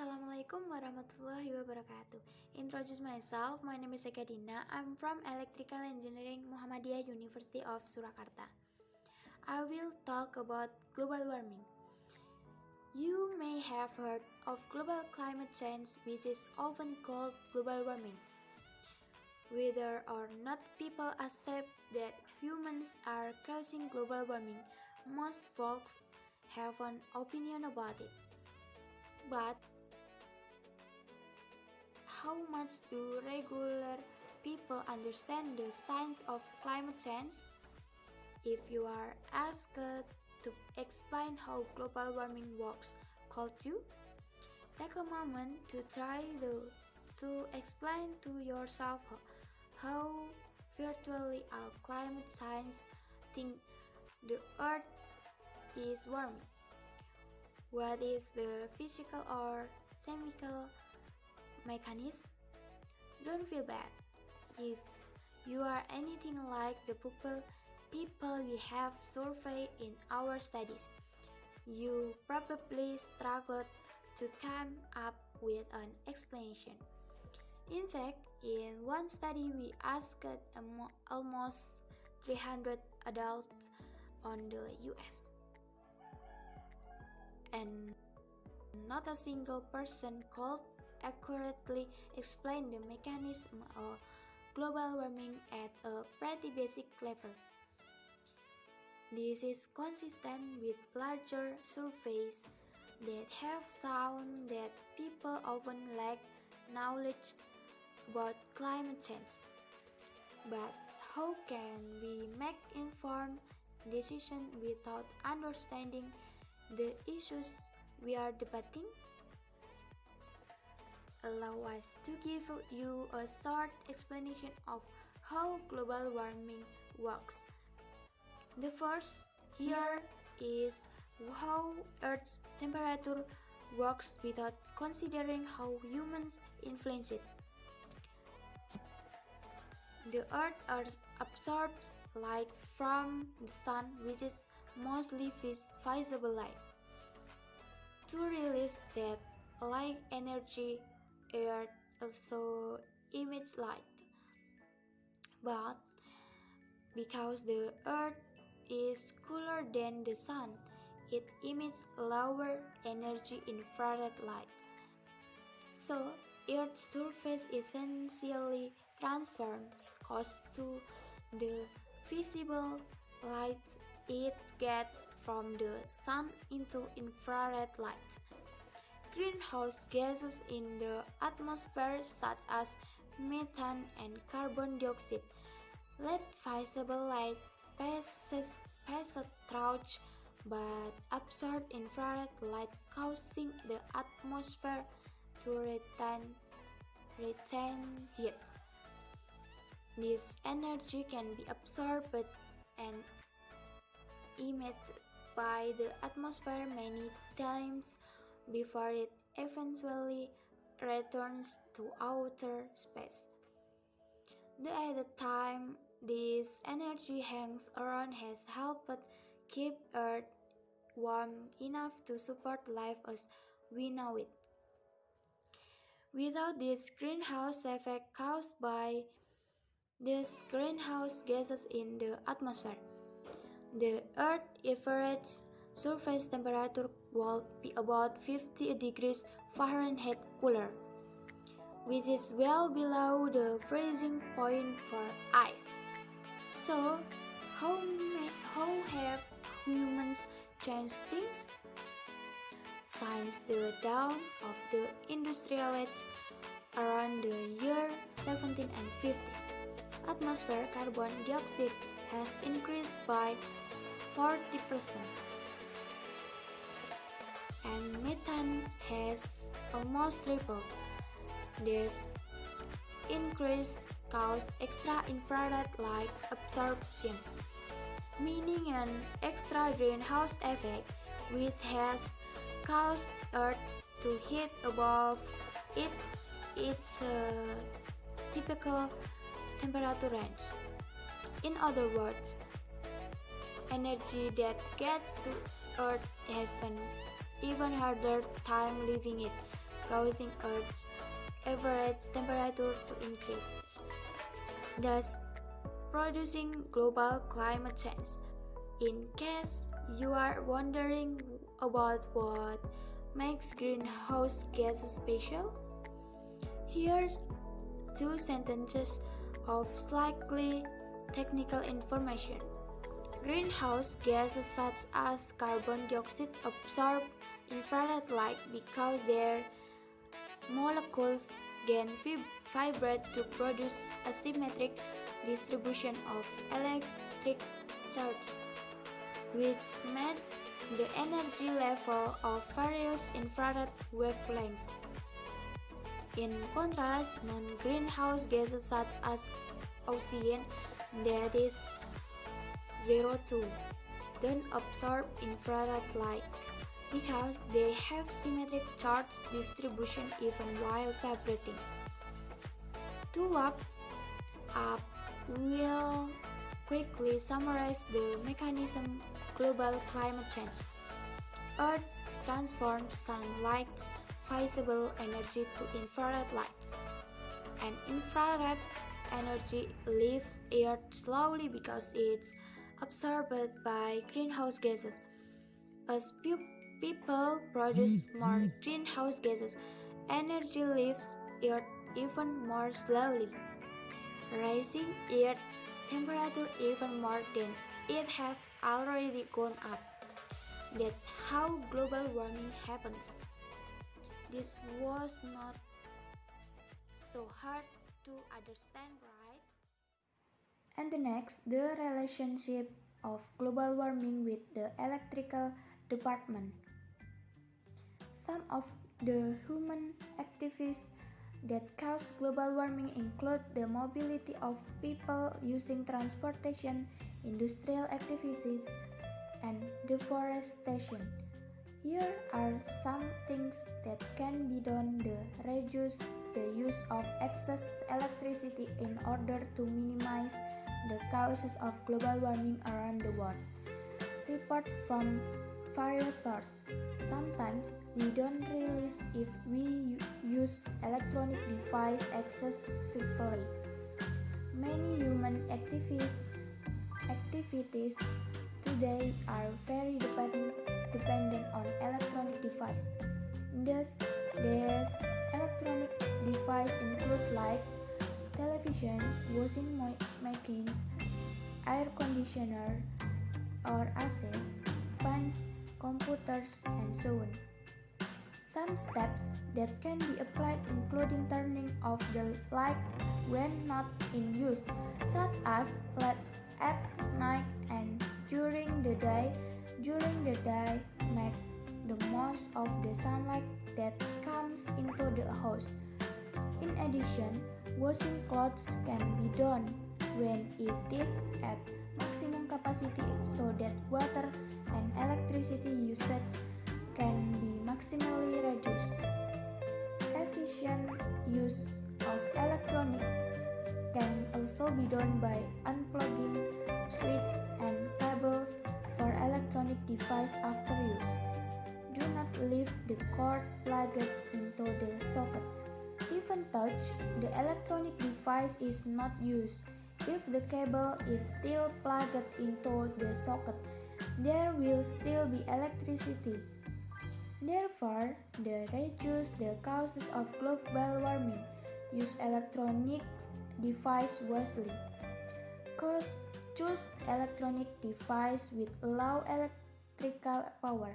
Assalamualaikum warahmatullahi wabarakatuh. Introduce myself, my name is Eka Dina. I'm from Electrical Engineering Muhammadiyah University of Surakarta. I will talk about global warming. You may have heard of global climate change, which is often called global warming. Whether or not people accept that humans are causing global warming, most folks have an opinion about it. But how much do regular people understand the science of climate change? If you are asked to explain how global warming works, could you take a moment to try to explain to yourself how virtually all climate science think the Earth is warming? What is the physical or chemical mechanism? Don't feel bad. If you are anything like the people we have surveyed in our studies, you probably struggled to come up with an explanation. In fact, in one study we asked almost 300 adults on the US, and not a single person could accurately explain the mechanism of global warming at a pretty basic level. This is consistent with larger surveys that have shown that people often lack knowledge about climate change. But how can we make informed decisions without understanding the issues we are debating? Allow us to give you a short explanation of how global warming works. The first here is how Earth's temperature works without considering how humans influence it. The Earth absorbs light from the sun, which is mostly visible light. To release that light energy, Earth also emits light. But because the Earth is cooler than the sun, it emits lower energy infrared light. So, Earth's surface essentially transforms close to the visible light it gets from the sun into infrared light. Greenhouse gases in the atmosphere, such as methane and carbon dioxide, let visible light pass through but absorb infrared light, causing the atmosphere to retain heat. This energy can be absorbed and emitted by the atmosphere many times before it eventually returns to outer space. The added time this energy hangs around has helped keep Earth warm enough to support life as we know it. Without this greenhouse effect caused by these greenhouse gases in the atmosphere, the Earth's average surface temperature would be about 50 degrees Fahrenheit cooler, which is well below the freezing point for ice. So, how have humans changed things? Since the dawn of the industrial age around the year 1750, atmospheric carbon dioxide has increased by 40%, and methane has almost tripled. This increase caused extra infrared light absorption, meaning an extra greenhouse effect, which has caused Earth to heat above its typical temperature range. In other words, energy that gets to Earth has an even harder time leaving it, causing Earth's average temperature to increase, thus producing global climate change. In case you are wondering about what makes greenhouse gases special, here are two sentences of slightly technical information. Greenhouse gases such as carbon dioxide absorb infrared light because their molecules can vibrate to produce a symmetric distribution of electric charge, which matches the energy level of various infrared wavelengths. In contrast, non-greenhouse gases such as oxygen, that is CO2, don't absorb infrared light because they have symmetric charge distribution even while vibrating. To wrap up, we'll quickly summarize the mechanism of global climate change. Earth transforms sunlight's visible energy to infrared light, and infrared energy leaves Earth slowly because it's absorbed by greenhouse gases. As people produce more greenhouse gases, energy leaves Earth even more slowly, raising Earth's temperature even more than it has already gone up. That's how global warming happens. This was not so hard to understand, right? And next, the relationship of global warming with the electrical department. Some of the human activities that cause global warming include the mobility of people using transportation, industrial activities, and deforestation. Here are some things that can be done to reduce the use of excess electricity in order to minimize the causes of global warming around the world. Report from various sources. Sometimes we don't realize if we use electronic devices excessively. Many human activities today are very dependent on electronic devices. These electronic devices include lights, television, washing machines, air conditioner or AC, fans, computers, and so on. Some steps that can be applied including turning off the lights when not in use, such as late at night and during the day. During the day, make the most of the sunlight that comes into the house. In addition, washing clothes can be done when it is at maximum capacity so that water and electricity usage can be maximally reduced. Efficient use of electronics can also be done by unplugging switches and cables for electronic device after use. Do not leave the cord plugged into the socket. Even touch the electronic device is not used. If the cable is still plugged into the socket, there will still be electricity. Therefore, to reduce the causes of global warming, use electronic device wisely. Choose electronic device with low electrical power.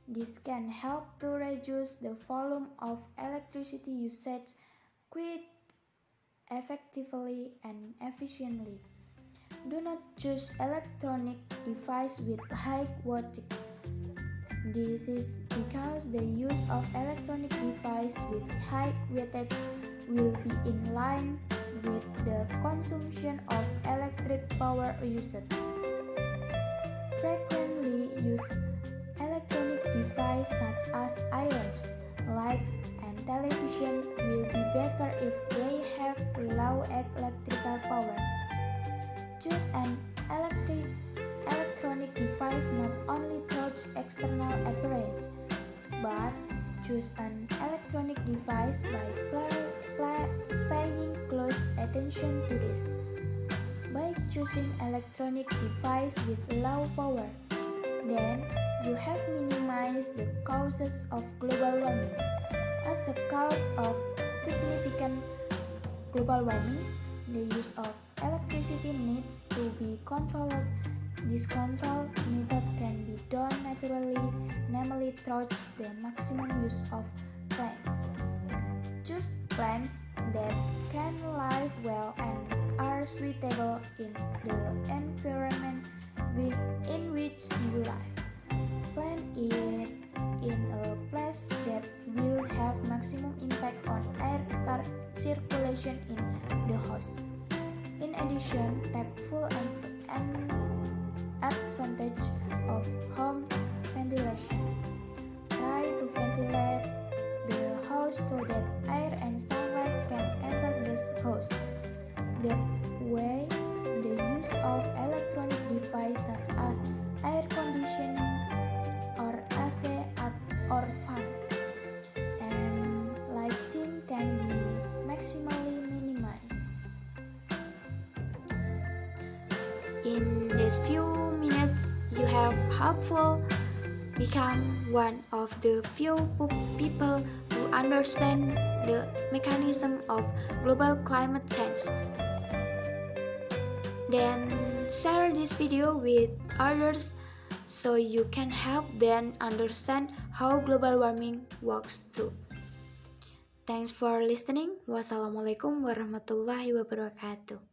This can help to reduce the volume of electricity usage quite effectively and efficiently. Do not choose electronic device with high wattage. This is because the use of electronic device with high wattage will be in line with the consumption of electric power used. Frequently used electronic devices such as irons, lights, and television will be better if they have low electrical power. Choose an electronic device not only through external appearance, but choose an electronic device by paying close attention to this. By choosing electronic device with low power, then you have minimized the causes of global warming. As a cause of significant global warming, the use of electricity needs to be controlled. This control method can be done naturally, namely through the maximum use of plants. Choose plants that can live well and are suitable in the environment in which you live. Plant it in a place that will have maximum impact on air circulation in the house. In addition, take full advantage of home ventilation. Try to ventilate the house so that air and sunlight can enter the house. That way, the use of electronic devices such as air conditioning or AC or fan and lighting can be maximally minimized. In these few minutes, you have hopefully become one of the few people who understand the mechanism of global climate change. Then share this video with others so you can help them understand how global warming works too. Thanks for listening. Wassalamualaikum warahmatullahi wabarakatuh.